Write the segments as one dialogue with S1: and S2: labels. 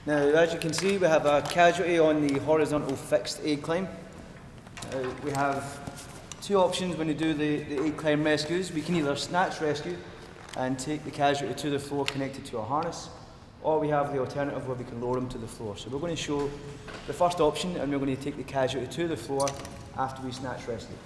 S1: Now, as you can see, we have a casualty on the horizontal fixed aid climb. We have two options when we do the aid climb rescues. We can either snatch rescue and take the casualty to the floor connected to a harness, or we have the alternative where we can lower them to the floor. So we're going to show the first option, and we're going to take the casualty to the floor after we snatch rescue.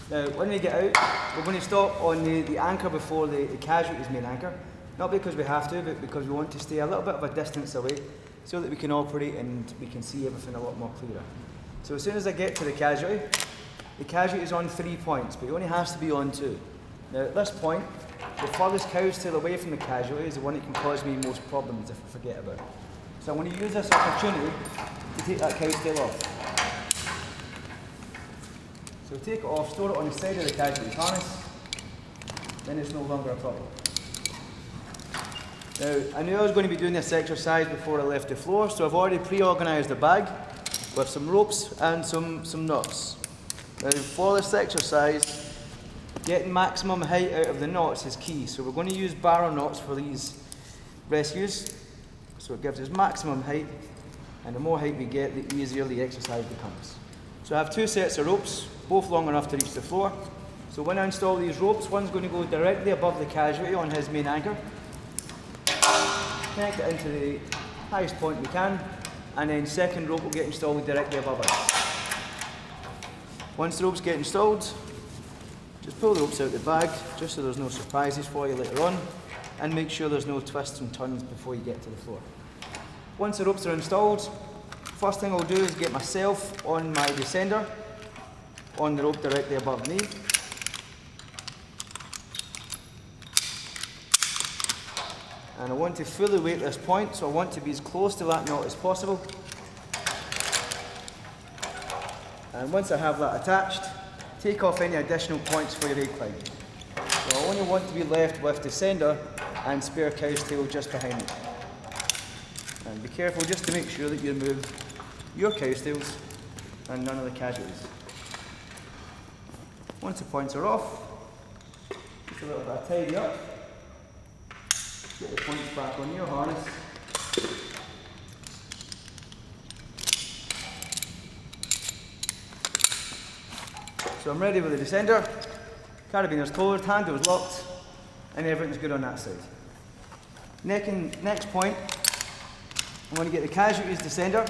S1: Now, when we get out, we're going to stop on the anchor before the casualty's main anchor. Not because we have to, but because we want to stay a little bit of a distance away so that we can operate and we can see everything a lot more clearer. So as soon as I get to the casualty is on 3 points, but it only has to be on 2. Now at this point, the furthest cow's tail away from the casualty is the one that can cause me most problems if I forget about it. So I'm going to use this opportunity to take that cow's tail off. So take it off, store it on the side of the casualty's harness, then it's no longer a problem. Now, I knew I was going to be doing this exercise before I left the floor, so I've already pre-organised a bag with some ropes and some knots. Now, for this exercise, getting maximum height out of the knots is key. So we're going to use barrow knots for these rescues. So it gives us maximum height, and the more height we get, the easier the exercise becomes. So I have 2 sets of ropes, both long enough to reach the floor. So when I install these ropes, one's going to go directly above the casualty on his main anchor. Connect it into the highest point we can, and then second rope will get installed directly above us. Once the ropes get installed, just pull the ropes out of the bag, just so there's no surprises for you later on, and make sure there's no twists and turns before you get to the floor. Once the ropes are installed, first thing I'll do is get myself on my descender, on the rope directly above me. And I want to fully weight this point, so I want to be as close to that knot as possible. And once I have that attached, take off any additional points for your aid climb. So I only want to be left with descender and spare cow's tail just behind me. And be careful just to make sure that you remove your cow's tails and none of the casualties. Once the points are off, just a little bit of tidy up. Get the points back on your harness. So I'm ready with the descender, carabine's closed, handle's locked, and everything's good on that side. Next point, I'm going to get the casualty's descender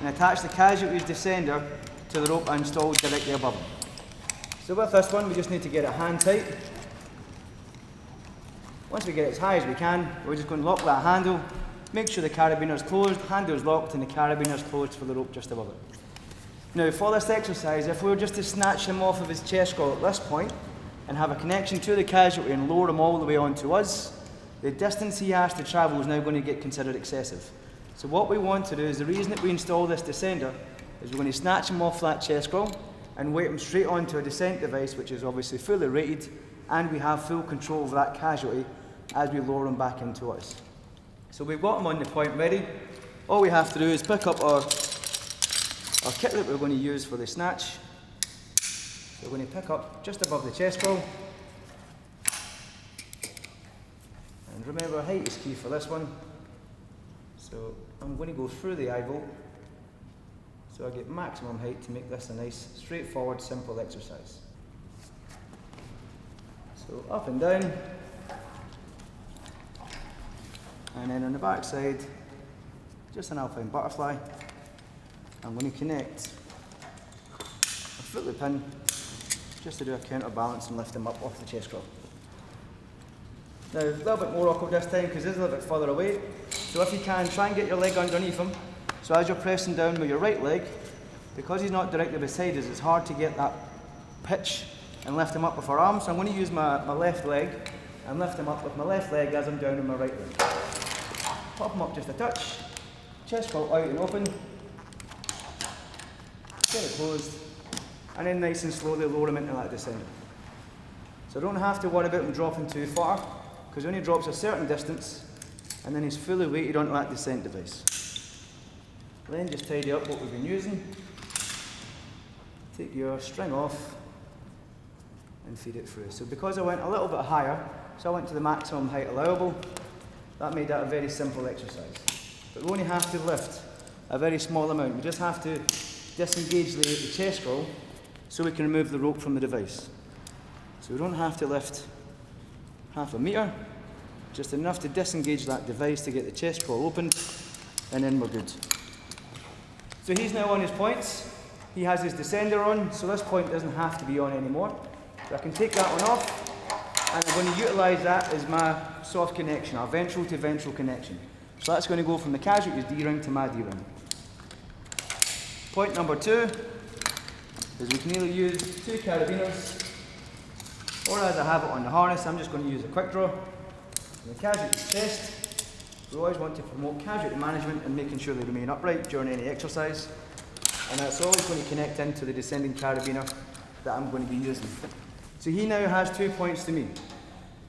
S1: and attach the casualty's descender to the rope I installed directly above him. So with this one, we just need to get it hand tight. Once we get it as high as we can, we're just going to lock that handle, make sure the carabine's closed, handle's locked, and the carabine's closed for the rope just above it. Now for this exercise, if we were just to snatch him off of his chest scroll at this point and have a connection to the casualty and lower him all the way onto us, the distance he has to travel is now going to get considered excessive. So what we want to do is, the reason that we install this descender is we're going to snatch him off that chest scroll and weight him straight onto a descent device, which is obviously fully rated, and we have full control of that casualty as we lower him back into us. So we've got him on the point ready. All we have to do is pick up our kit that we're going to use for the snatch. So we're going to pick up just above the chest scroll. And remember, height is key for this one. So I'm going to go through the eye bolt so I get maximum height to make this a nice, straightforward, simple exercise. So up and down. And then on the back side, just an alpine butterfly. I'm going to connect a foot loop in just to do a counterbalance and lift him up off the chest scroll. Now, a little bit more awkward this time because it's a little bit further away. So if you can, try and get your leg underneath him. So as you're pressing down with your right leg, because he's not directly beside us, it's hard to get that pitch and lift him up with our arms. So I'm going to use my left leg and lift him up with my left leg as I'm down on my right leg. Pop him up just a touch, chest scroll out and open, get it closed, and then nice and slowly lower him into that descent. So I don't have to worry about him dropping too far, because he only drops a certain distance, and then he's fully weighted onto that descent device. Then just tidy up what we've been using, take your string off, and feed it through. So because I went a little bit higher, so I went to the maximum height allowable, that made that a very simple exercise. but we only have to lift a very small amount. We just have to disengage the chest scroll so we can remove the rope from the device. So we don't have to lift half a metre, just enough to disengage that device to get the chest scroll opened, and then we're good. So he's now on his points. He has his descender on, so this point doesn't have to be on anymore. So I can take that one off, and I'm going to utilise that as my soft connection, our ventral to ventral connection. So that's going to go from the casualty's D-ring to my D-ring. Point number 2 is we can either use 2 carabiners, or as I have it on the harness, I'm just going to use a quick draw. In the casualty's chest, we always want to promote casualty management and making sure they remain upright during any exercise. And that's always going to connect into the descending carabiner that I'm going to be using. So he now has 2 points to me.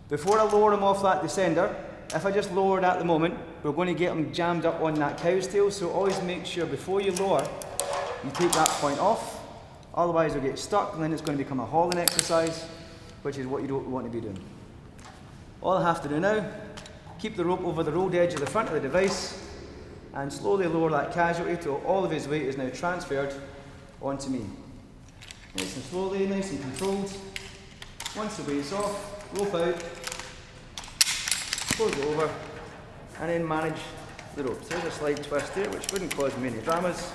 S1: Before I lower him off that descender, if I just lower it at the moment, we're going to get him jammed up on that cow's tail, so always make sure before you lower, you take that point off, otherwise he'll get stuck and then it's going to become a hauling exercise, which is what you don't want to be doing. All I have to do now, keep the rope over the rolled edge of the front of the device and slowly lower that casualty till all of his weight is now transferred onto me. Nice and slowly, nice and controlled. Once the weight's off, rope out, close it over, and then manage the rope. So there's a slight twist here, which wouldn't cause me any dramas,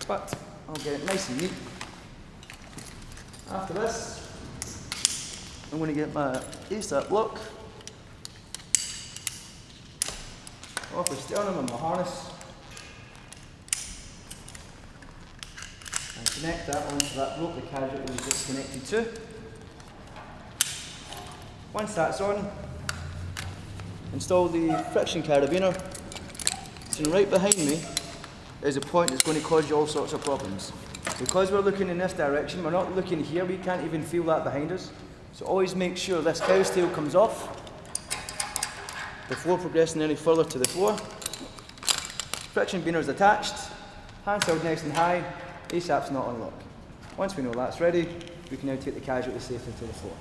S1: but I'll get it nice and neat. After this, I'm going to get my ASAP lock off the sternum and my harness and connect that onto that rope the casualty was just connected to. Once that's on, install the friction carabiner. So right behind me is a point that's going to cause you all sorts of problems. Because we're looking in this direction, we're not looking here, we can't even feel that behind us. So always make sure this cow's tail comes off before progressing any further to the floor. Friction beaner is attached, hands held nice and high, ASAP's not on lock. Once we know that's ready, we can now take the casualty safely to the floor.